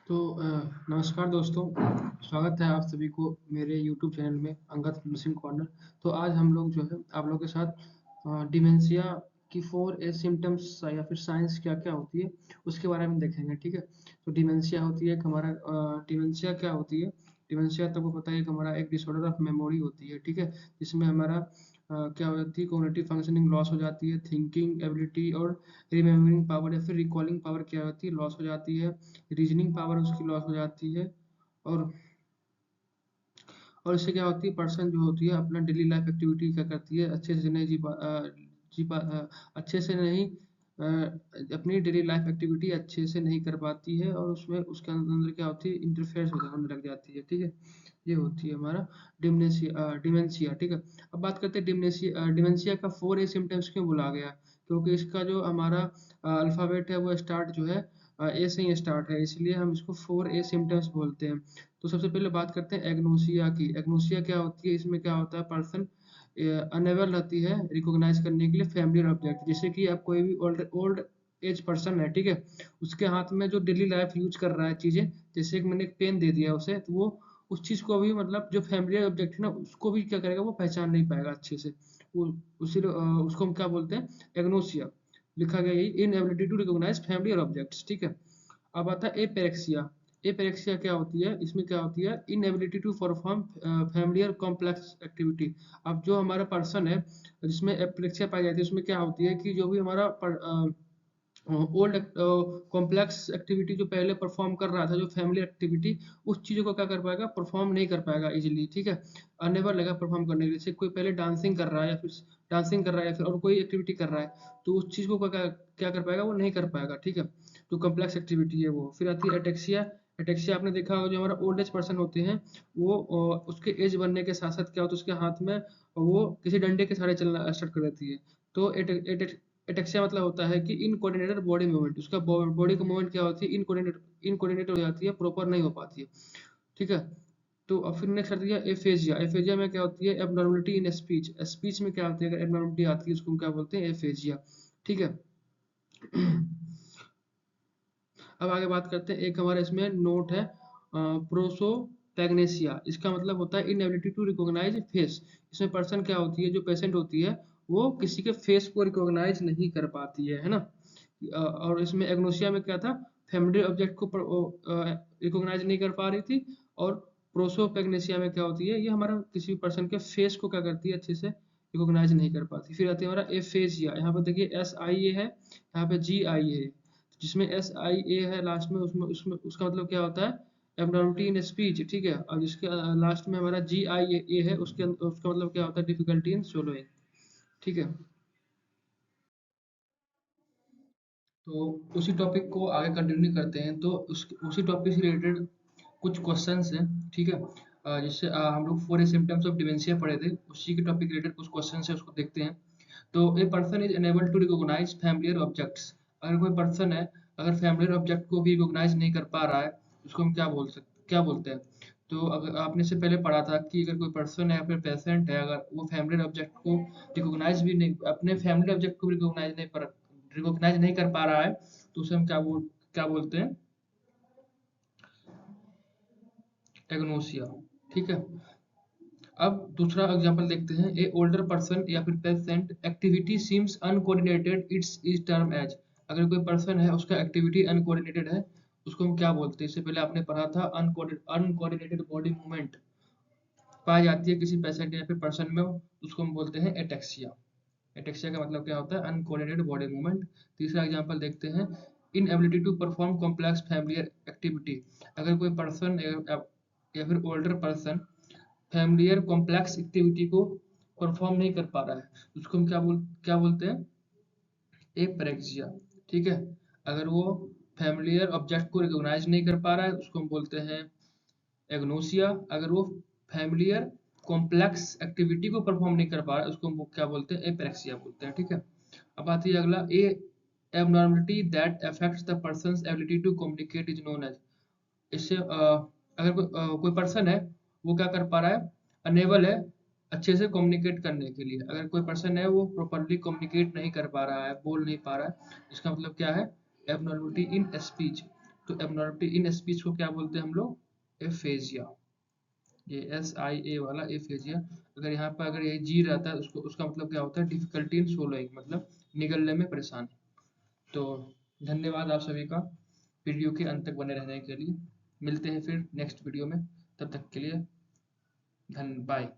तो नमस्कार दोस्तों, स्वागत है आप सभी को मेरे यूट्यूब चैनल में अंगद मिसिंग कॉर्नर। तो आज हम लोग जो है आप लोगों के साथ डिमेंशिया की 4 सिम्टम्स या फिर साइंस क्या-क्या होती है उसके बारे में देखेंगे, ठीक है? तो डिमेंशिया होती है एक हमारा डिमेंशिया क्या होती है? डिमेंशिया तो आपको पता है कि हमारा एक डिसऑर्डर ऑफ मेमोरी होती है, ठीक है? जिसमें हमारा क्या हो जाती है कॉग्निटिव फंक्शनिंग लॉस हो जाती है, थिंकिंग एबिलिटी और रिमेम्बरिंग पावर या फिर रिकॉलिंग पावर क्या होती है लॉस हो जाती है, रीजनिंग पावर उसकी लॉस हो जाती है और इससे क्या होती है पर्सन जो होती है अपना डेली लाइफ एक्टिविटी क्या करती है अच्छे से नहीं अच्छे से नहीं अपनी डेली लाइफ एक्टिविटी अच्छे से नहीं कर पाती है और उसमें उसके अंदर क्या होती है इंटरफेरेंस होने लग जाती है, ठीक है? ये होती है हमारा डिमेंशिया, ठीक है? अब बात करते हैं डिमेंशिया का 4 सिम्टम्स क्यों बोला गया? क्योंकि इसका जो हमारा अल्फ़ाबेट है वो स्टार्ट जो है ए से ही स्टार्ट है, इसलिए हम इसको 4 सिम्पटम्स बोलते हैं। तो सबसे पहले बात करते हैं एग्नोसिया की। एग्नोसिया क्या होती है? इसमें क्या होता है पर्सन अनेबल रहती है रिकॉग्नाइज करने के लिए फैमिलियर ऑब्जेक्ट। जैसे कि आप कोई भी ओल्ड ओल्ड एज पर्सन है, ठीक है? उसके हाथ में जो डेली लाइफ यूज कर रहा है चीज़ें, जैसे कि मैंने एक पेन दे दिया उसे, तो वो उस चीज़ को भी मतलब जो फैमिलियर ऑब्जेक्ट है ना, उसको भी क्या करेगा वो पहचान नहीं पाएगा अच्छे से। वो उसको हम क्या बोलते हैं? एग्नोसिया। लिखा गया यही inability to recognise familiar objects, ठीक है? अब आता है एपेरेक्सिया। एपेरेक्सिया क्या होती है? इसमें क्या होती है inability to perform familiar complex activity. अब जो हमारा पर्सन है जिसमें एपेरेक्सिया पाई जाती है उसमें क्या होती है कि जो भी हमारा ओल्ड कॉम्प्लेक्स एक्टिविटी जो पहले परफॉर्म कर रहा था जो फैमिली एक्टिविटी उस चीज़ों को क्या कर पाएगा परफॉर्म नहीं कर पाएगा इजीली, ठीक है? अनेबल रहेगा परफॉर्म करने के लिए। जैसे कोई पहले डांसिंग कर रहा है या फिर और कोई एक्टिविटी कर रहा है तो उस चीज़ को क्या क्या कर पाएगा वो नहीं कर पाएगा, ठीक है? जो कॉम्प्लेक्स एक्टिविटी है वो। फिर आती है एटेक्सिया। एटेक्सिया आपने देखा होगा जो हमारा ओल्ड एज पर्सन होते हैं वो उसके एज बनने के साथ साथ क्या होता है उसके हाथ में वो किसी डंडे के सहारे चलना स्टार्ट कर देती है। तो एटेक्सिया मतलब होता है कि इनकोऑर्डिनेटेड बॉडी मूवमेंट। उसका बॉडी का मूवमेंट क्या होती है इनकोऑर्डिनेटेड हो जाती है, प्रॉपर नहीं हो पाती है, ठीक है? तो अब फिर नेक्स्ट आती है एफेजिया। एफेजिया में क्या होती है एबनॉर्मलिटी इन स्पीच। स्पीच में क्या होती है अगर एबनॉर्मलिटी आती है उसको हम क्या बोलते हैं एफेजिया, ठीक है? अब आगे बात करते हैं एक हमारे इसमें नोट है प्रोसोपैग्नेसिया। इसका मतलब होता है इनएबिलिटी टू रिकॉग्नाइज फेस। इसमें पर्सन क्या होती है जो पेशेंट होती है वो किसी के फेस को रिकॉग्नाइज नहीं कर पाती है ना? और इसमें एग्नोसिया में क्या था फैमिली ऑब्जेक्ट को रिकॉग्नाइज नहीं कर पा रही थी। और प्रोसोपैग्नेसिया में क्या होती है ये हमारा किसी पर्सन के फेस को क्या करती है अच्छे से रिकॉग्नाइज नहीं कर पाती। फिर आती है हमारा एफेजिया। यहाँ पर देखिए एस आई ए है, यहाँ पे जी आई ए, जिसमें एस आई ए है लास्ट में उसमें उसमें उसका मतलब क्या होता है एबनॉर्मलिटी इन स्पीच, ठीक है? और जिसके लास्ट में हमारा जी आई ए है उसका मतलब क्या होता है डिफिकल्टी इन सोलोइंग, ठीक है? तो उसी टॉपिक को आगे कंटिन्यू करते हैं। तो उसी टॉपिक से रिलेटेड कुछ क्वेश्चंस हैं, ठीक है? जिससे हम लोग 4 सिम्टम्स ऑफ डिमेंशिया पढ़े थे, उसी के टॉपिक रिलेटेड कुछ क्वेश्चंस है उसको देखते हैं। तो a person is unable to recognise familiar objects. अगर कोई पर्सन है अगर फैमिलियर ऑब्जेक्ट को भी रिकॉग्नाइज नहीं कर पा रहा है उसको हम क्या बोलते हैं? तो अगर आपने से पहले पढ़ा था कि अगर कोई पर्सन है या फिर पेशेंट है अगर वो फैमिलियर ऑब्जेक्ट को रिकॉग्नाइज भी नहीं अपने फैमिली ऑब्जेक्ट को रिकॉग्नाइज नहीं कर पा रहा है तो उसे हम क्या बोलते हैं एग्नोसिया, ठीक है? अब दूसरा एग्जांपल देखते हैं ए ओल्डर पर्सन या फिर patient activity seems uncoordinated it's is term as. अगर कोई पर्सन है उसका एक्टिविटी अनकोऑर्डिनेटेड है उसको हम क्या बोलते हैं? इससे पहले आपने पढ़ा था अनकोऑर्डिनेटेड बॉडी मूवमेंट पाई जाती है किसी पेशेंट या फिर पर्सन में उसको हम बोलते हैं एटेक्सिया। एटेक्सिया का मतलब क्या होता है अनकोऑर्डिनेटेड बॉडी मूवमेंट। तीसरा एग्जांपल देखते हैं inability to perform complex familiar activity. अगर कोई पर्सन या फिर older person familiar complex activity को परफॉर्म नहीं कर पा रहा है उसको हम क्या बोलते हैं एपरेक्सिया, ठीक है? अगर वो फैमिलियर ऑब्जेक्ट को रिकॉग्नाइज नहीं कर पा रहा है उसको हम बोलते हैं एग्नोसिया। अगर वो फैमिलियर कॉम्प्लेक्स एक्टिविटी को परफॉर्म नहीं कर पा रहा है उसको हम क्या बोलते हैं एपरेक्सिया बोलते हैं, ठीक है? अब आती है अगला a abnormality that affects the person's ability to communicate is known as. इससे अगर कोई पर्सन है वो क्या कर पा रहा है अनेबल है अच्छे से कम्युनिकेट करने के लिए। अगर कोई पर्सन है वो प्रॉपरली कम्युनिकेट नहीं कर पा रहा है बोल नहीं पा रहा है इसका मतलब क्या है एबनॉर्मलिटी इन स्पीच। तो एबनॉर्मलिटी इन स्पीच को क्या बोलते हैं हम लोग? एफेजिया। ये SIA वाला एफेजिया। अगर यहाँ पर अगर ये जी रहता है उसको, उसका मतलब क्या होता है? डिफिकल्टी इन सोलोइंग, मतलब निगलने में परेशानी। तो धन्यवाद आप सभी का वीडियो के अंत तक बने रहने के लिए। मिलते हैं फिर नेक्स्ट वीडियो में, तब तक के लिए बाय।